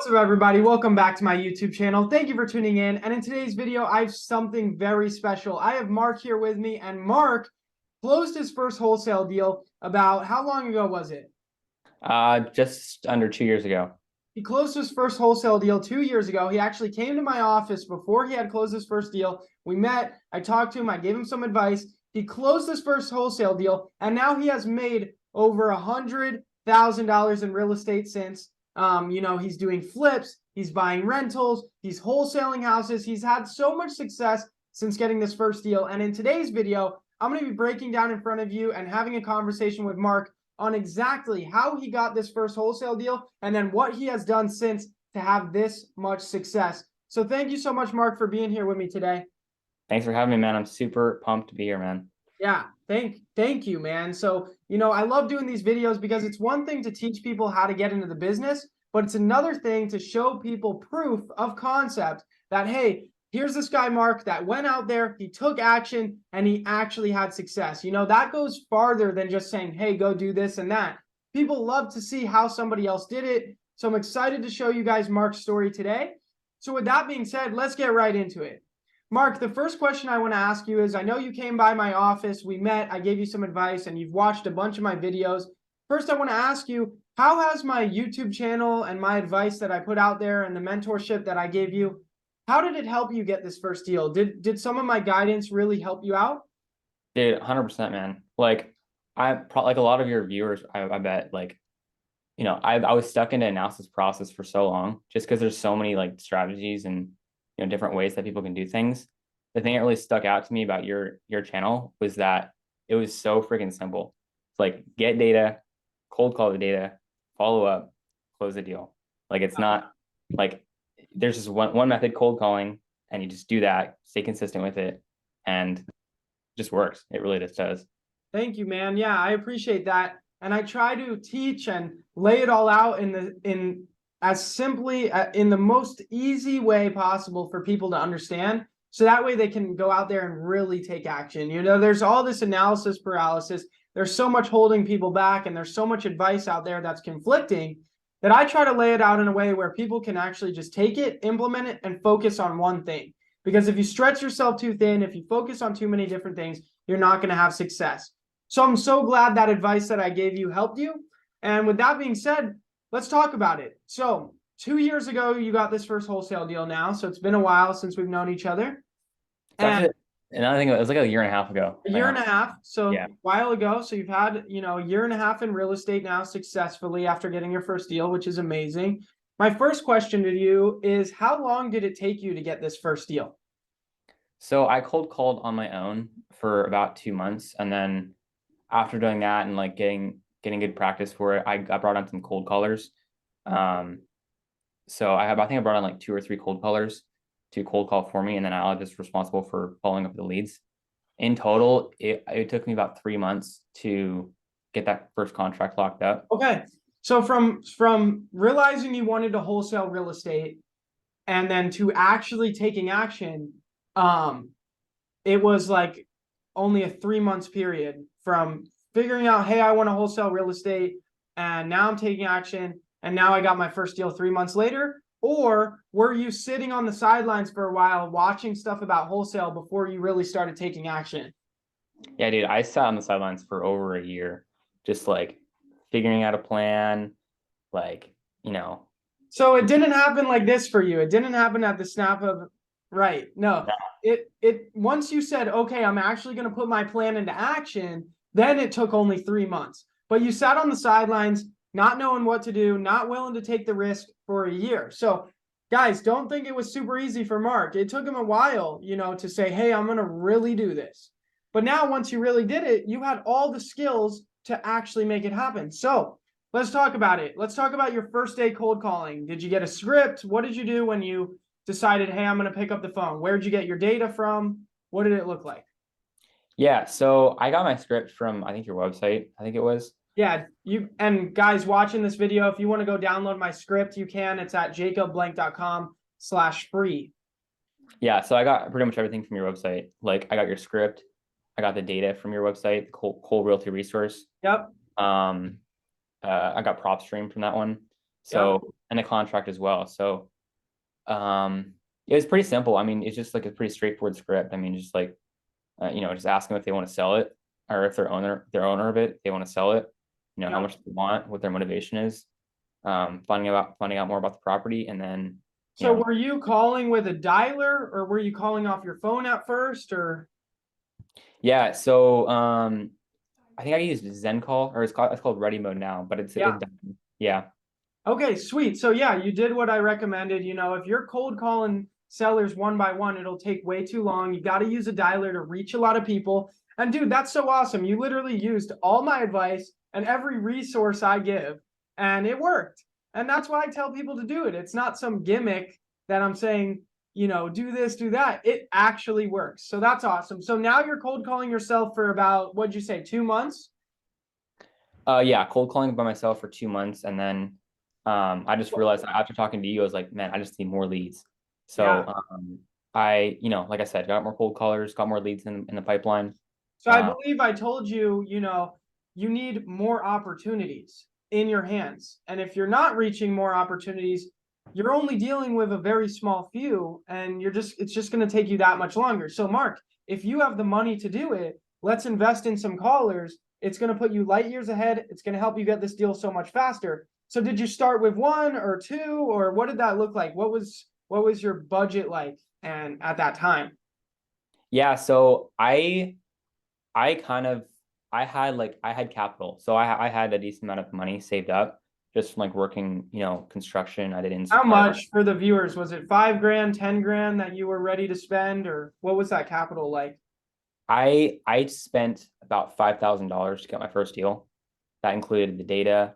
What's up, everybody? Welcome back to my YouTube channel. Thank you for tuning in. And in today's video, I have something very special. I have Mark here with me, and Mark closed his first wholesale deal about how long ago was it? Just under 2 years ago. He closed his first wholesale deal 2 years ago. He actually came to my office before he had closed his first deal. We met, I talked to him, I gave him some advice. He closed his first wholesale deal, and now he has made over $100,000 in real estate since. He's doing flips, he's buying rentals, he's wholesaling houses. He's had so much success since getting this first deal. And in today's video, I'm going to be breaking down in front of you and having a conversation with Mark on exactly how he got this first wholesale deal and then what he has done since to have this much success. So thank you so much, Mark, for being here with me today. Thanks for having me, man. I'm super pumped to be here, man. Yeah, thank you, man. So, I love doing these videos because it's one thing to teach people how to get into the business, but it's another thing to show people proof of concept that, hey, here's this guy, Mark, that went out there, he took action, and he actually had success. That goes farther than just saying, hey, go do this and that. People love to see how somebody else did it. So I'm excited to show you guys Mark's story today. So with that being said, let's get right into it. Mark, the first question I want to ask you is, I know you came by my office, we met, I gave you some advice, and you've watched a bunch of my videos. First, I want to ask you, how has my YouTube channel and my advice that I put out there and the mentorship that I gave you, how did it help you get this first deal? Did some of my guidance really help you out? Dude, 100%, man. Like, like a lot of your viewers, I bet, I was stuck in the analysis process for so long just because there's so many like strategies and different ways that people can do things. The thing that really stuck out to me about your channel was that it was so freaking simple. It's like get data, cold call the data, follow up, close the deal. Like it's not like there's just one method, cold calling, and you just do that, stay consistent with it, and it just works. It really just does. Thank you, man. Yeah, I appreciate that. And I try to teach and lay it all out in as simply in the most easy way possible for people to understand. So that way they can go out there and really take action. There's all this analysis paralysis. There's so much holding people back, and there's so much advice out there that's conflicting that I try to lay it out in a way where people can actually just take it, implement it, and focus on one thing. Because if you stretch yourself too thin, if you focus on too many different things, you're not going to have success. So I'm so glad that advice that I gave you helped you. And with that being said, let's talk about it. So 2 years ago, you got this first wholesale deal now. So it's been a while since we've known each other. And another thing, it was like a year and a half ago. A year and a half. So yeah. A while ago. So you've had, a year and a half in real estate now successfully after getting your first deal, which is amazing. My first question to you is, how long did it take you to get this first deal? So I cold called on my own for about 2 months. And then after doing that and like getting good practice for it, I brought on some cold callers. So I think I brought on like 2 or 3 cold callers to cold call for me, and then I was just responsible for following up the leads. In total, it took me about 3 months to get that first contract locked up. Okay. So from realizing you wanted to wholesale real estate and then to actually taking action, it was like only a 3 months period from figuring out, hey, I want to wholesale real estate, and now I'm taking action, and now I got my first deal 3 months later? Or were you sitting on the sidelines for a while watching stuff about wholesale before you really started taking action? Yeah, dude, I sat on the sidelines for over a year, just like figuring out a plan, So it didn't happen like this for you. It didn't happen at the snap of, right. No, it once you said, okay, I'm actually going to put my plan into action, then it took only 3 months. But you sat on the sidelines, not knowing what to do, not willing to take the risk for a year. So guys, don't think it was super easy for Mark. It took him a while, to say, hey, I'm going to really do this. But now once you really did it, you had all the skills to actually make it happen. So let's talk about it. Let's talk about your first day cold calling. Did you get a script? What did you do when you decided, hey, I'm going to pick up the phone? Where'd you get your data from? What did it look like? Yeah, so I got my script from, I think, your website. I think it was. Yeah, and guys watching this video, if you want to go download my script, you can. It's at jacobblank.com/free. Yeah, so I got pretty much everything from your website. Like I got your script, I got the data from your website, the Cole Realty resource. Yep. I got PropStream from that one. So, and a contract as well. So, it was pretty simple. I mean, it's just like a pretty straightforward script. I mean, just like, just ask them if they want to sell it, or if they're owner of it, they want to sell it, how much they want, what their motivation is, finding out more about the property, and then, So were you calling with a dialer, or were you calling off your phone at first, or? yeah. So, I think I used Zen Call, or it's called Ready Mode now, but it's yeah. Okay, sweet. So yeah, you did what I recommended. If you're cold calling sellers one by one, it'll take way too long. You got to use a dialer to reach a lot of people. And dude, that's so awesome. You literally used all my advice and every resource I give, and it worked. And that's why I tell people to do it. It's not some gimmick that I'm saying, do this, do that. It actually works. So that's awesome. So now you're cold calling yourself for about, what'd you say, 2 months? Yeah, cold calling by myself for 2 months, and then I just realized after talking to you, I was like, man, I just need more leads. So I, like I said, got more cold callers, got more leads in the pipeline. So I believe I told you, you need more opportunities in your hands. And if you're not reaching more opportunities, you're only dealing with a very small few, and it's just going to take you that much longer. So Mark, if you have the money to do it, let's invest in some callers. It's going to put you light years ahead. It's going to help you get this deal so much faster. So did you start with 1 or 2, or what did that look like? What was your budget like and at that time? Yeah, so I had capital. So I had a decent amount of money saved up just from like working, construction. I did Instacart. How much for the viewers? Was it 5 grand, 10 grand that you were ready to spend, or what was that capital like? I spent about $5,000 to get my first deal. That included the data,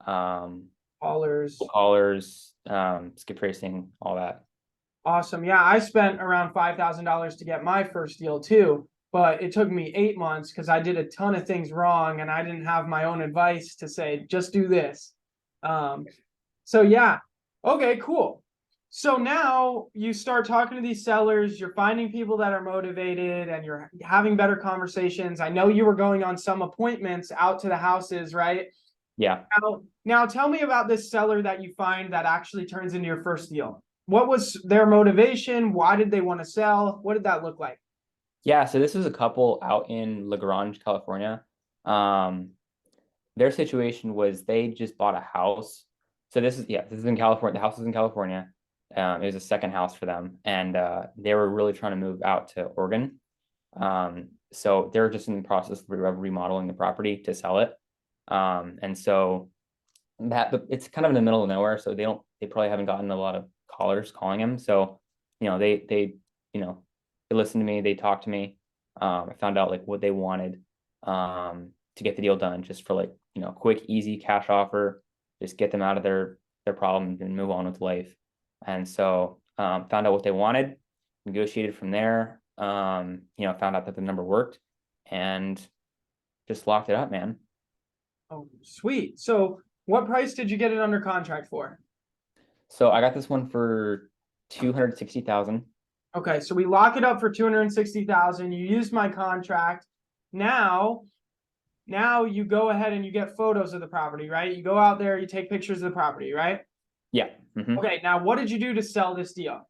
Callers, skip tracing, all that. Awesome. Yeah, I spent around $5,000 to get my first deal too, but it took me 8 months because I did a ton of things wrong and I didn't have my own advice to say, just do this. So yeah. Okay, cool. So now you start talking to these sellers, you're finding people that are motivated and you're having better conversations. I know you were going on some appointments out to the houses, right? Yeah. Now tell me about this seller that you find that actually turns into your first deal. What was their motivation? Why did they want to sell? What did that look like? Yeah, so this is a couple out in La Grange, California. Their situation was they just bought a house. So this is in California. The house is in California. It was a second house for them, and they were really trying to move out to Oregon. So they're just in the process of remodeling the property to sell it. And so it's kind of in the middle of nowhere, so they probably haven't gotten a lot of callers calling him. So, they listened to me, they talked to me. I found out like what they wanted to get the deal done, just for like, quick, easy cash offer, just get them out of their problem and move on with life. And so found out what they wanted, negotiated from there, found out that the number worked, and just locked it up, man. Oh, sweet. So what price did you get it under contract for? So I got this one for 260,000. Okay, so we lock it up for 260,000. You used my contract. Now you go ahead and you get photos of the property, right? You go out there, you take pictures of the property, right? Yeah. Mm-hmm. Okay, now what did you do to sell this deal?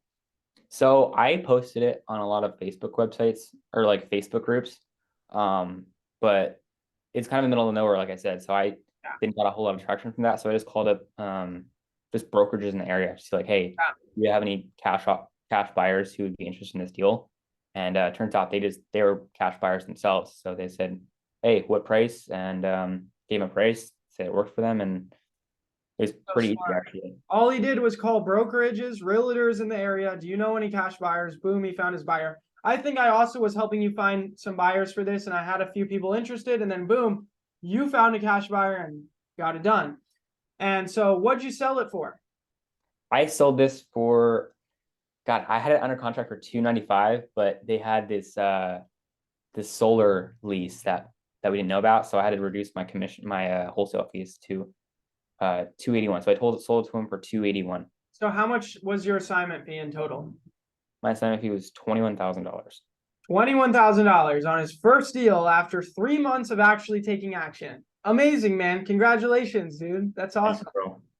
So I posted it on a lot of Facebook websites or like Facebook groups. But it's kind of in the middle of nowhere, like I said. So I didn't get a whole lot of traction from that. So I just called up just brokerages in the area. Just like, hey, do you have any cash buyers who would be interested in this deal? And turns out they were cash buyers themselves. So they said, hey, what price? And gave them a price, said it worked for them, and it was pretty easy actually. All he did was call brokerages, realtors in the area. Do you know any cash buyers? Boom, he found his buyer. I think I also was helping you find some buyers for this, and I had a few people interested, and then boom, you found a cash buyer and got it done. And so what'd you sell it for? I sold this for, God, I had it under contract for 295, but they had this solar lease that we didn't know about. So I had to reduce my commission, my wholesale fees to 281. So I sold it to him for 281. So how much was your assignment fee in total? My assignment fee was $21,000. $21,000 on his first deal after 3 months of actually taking action. Amazing, man. Congratulations, dude. That's awesome.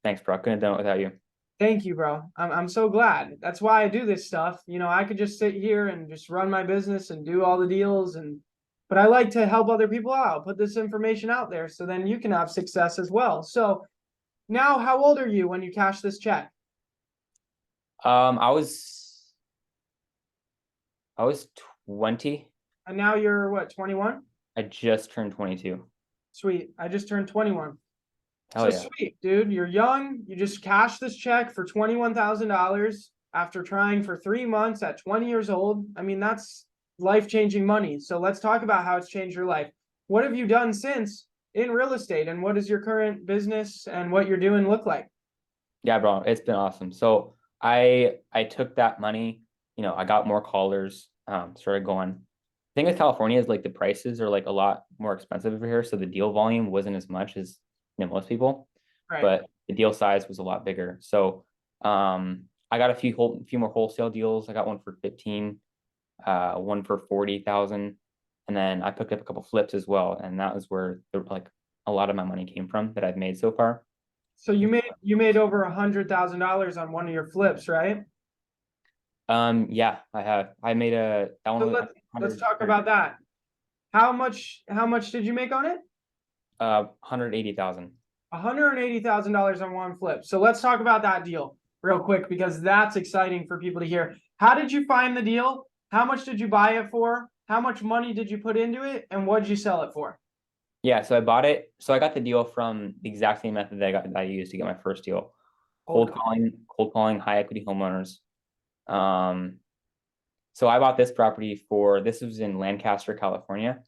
Thanks, bro. I couldn't have done it without you. Thank you, bro. I'm so glad. That's why I do this stuff. You know, I could just sit here and just run my business and do all the deals but I like to help other people out, put this information out there so then you can have success as well. So now how old are you when you cash this check? I was 20. And now you're what, 21? I just turned 22. Sweet. I just turned 21. Hell So yeah. sweet, dude. You're young. You just cashed this check for $21,000 after trying for 3 months at 20 years old. I mean, that's life-changing money. So let's talk about how it's changed your life. What have you done since in real estate, and what does your current business and what you're doing look like? Yeah, bro, it's been awesome. So I took that money, I got more callers, started going. The thing with California is like the prices are like a lot more expensive over here, so the deal volume wasn't as much as most people, Right. but the deal size was a lot bigger. So I got a few more wholesale deals. I got one for 15, one for 40,000, and then I picked up a couple flips as well, and that was where like a lot of my money came from that I've made so far. So you made over $100,000 on one of your flips, right? Yeah, I have. I made that one So was let's 100, talk about that. How much did you make on it? 180,000. $180,000 on one flip. So let's talk about that deal real quick because that's exciting for people to hear. How did you find the deal? How much did you buy it for? How much money did you put into it? And what did you sell it for? Yeah, so I bought it. So I got the deal from the exact same method that I used to get my first deal. Cold Cold calling high equity homeowners. Um, so I bought this property this was in Lancaster, California.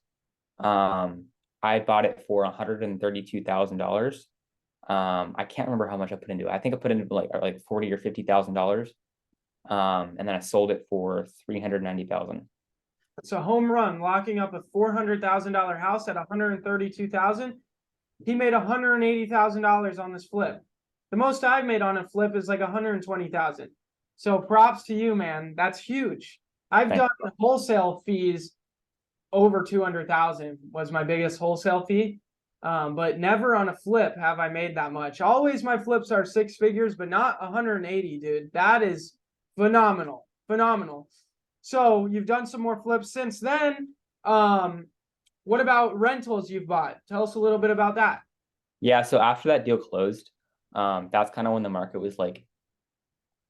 I bought it for $132,000. I can't remember how much I put into it. I think I put into like $40,000 or $50,000. And then I sold it for $390,000. It's a home run, locking up a $400,000 house at $132,000. He made $180,000 on this flip. The most I've made on a flip is like $120,000. So props to you, man. That's huge. I've Thanks. done wholesale fees over 200,000 was my biggest wholesale fee. But never on a flip have I made that much. Always my flips are six figures, but not 180, dude. That is phenomenal. Phenomenal. So you've done some more flips since then. What about rentals you've bought? Tell us a little bit about that. Yeah, so after that deal closed, that's kind of when the market was like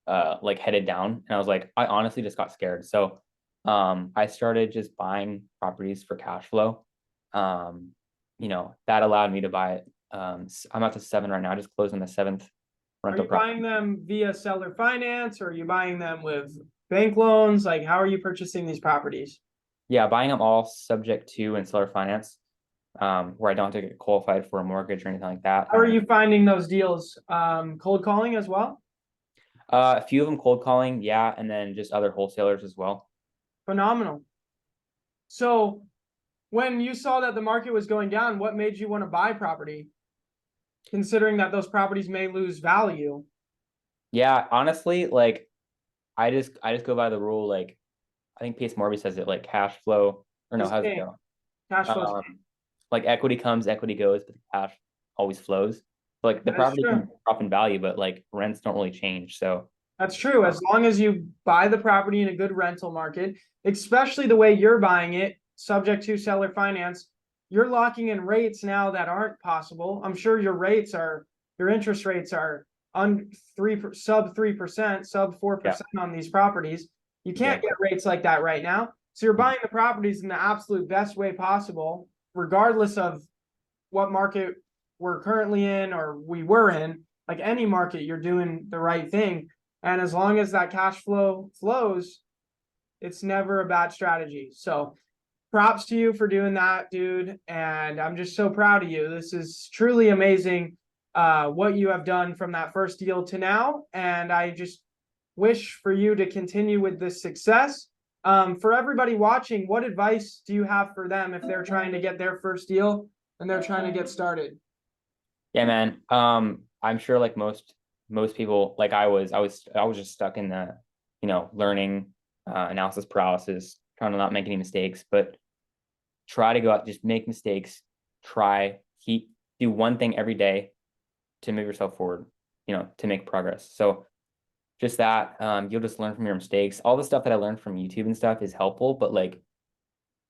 headed down, and I was like, I honestly just got scared. So I started just buying properties for cash flow. That allowed me to buy it. I'm up to 7 right now. I just closed on the 7th Are rental you property. buying them via seller finance, or are you buying them with bank loans? Like, how are you purchasing these properties? Yeah, buying them all subject to and seller finance, where I don't have to get qualified for a mortgage or anything like that. How are you finding those deals? Cold calling as well? A few of them cold calling, yeah, and then just other wholesalers as well. Phenomenal. So when you saw that the market was going down, what made you want to buy property, considering that those properties may lose value? Yeah, honestly, like I just go by the rule, like I think Pace Morby says it, like cash flow, or no, Is how's it king. go? Cash flow. Like equity comes, equity goes, but the cash always flows. Like the That is property true. can drop in value, but like rents don't really change. So That's true. As long as you buy the property in a good rental market, especially the way you're buying it, subject to seller finance, you're locking in rates now that aren't possible. I'm sure your interest rates are on sub 3%, sub 4% on these properties. You can't get rates like that right now. So you're buying the properties in the absolute best way possible, regardless of what market we're currently in or we were in. Like any market, you're doing the right thing. And as long as that cash flow flows, it's never a bad strategy. So props to you for doing that, dude. And I'm just so proud of you. This is truly amazing what you have done from that first deal to now. And I just wish for you to continue with this success. For everybody watching, what advice do you have for them if they're trying to get their first deal and they're trying to get started? yeah, man. I'm sure like most people, like I was just stuck in the, learning, analysis paralysis, trying to not make any mistakes, but try to go out, just make mistakes, do one thing every day to move yourself forward. to make progress. So just that, you'll just learn from your mistakes. All the stuff that I learned from YouTube and stuff is helpful, but like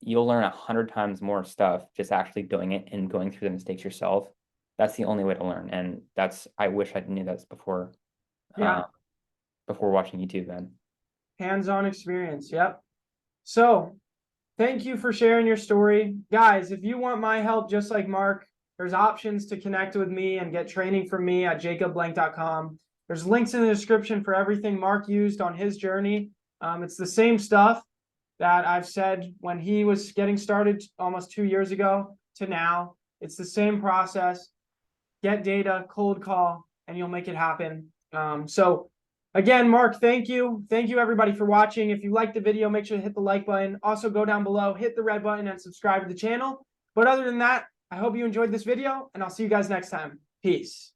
you'll learn 100 times more stuff just actually doing it and going through the mistakes yourself. That's the only way to learn. And I wish I knew that before, Yeah. before watching YouTube then. Hands-on experience. Yep. So thank you for sharing your story. Guys, if you want my help, just like Mark, there's options to connect with me and get training from me at jacobblank.com. There's links in the description for everything Mark used on his journey. It's the same stuff that I've said when he was getting started almost 2 years ago to now. It's the same process. Get data, cold call, and you'll make it happen. So again, Mark, thank you. Thank you everybody for watching. If you liked the video, make sure to hit the like button. Also go down below, hit the red button and subscribe to the channel. But other than that, I hope you enjoyed this video and I'll see you guys next time. Peace.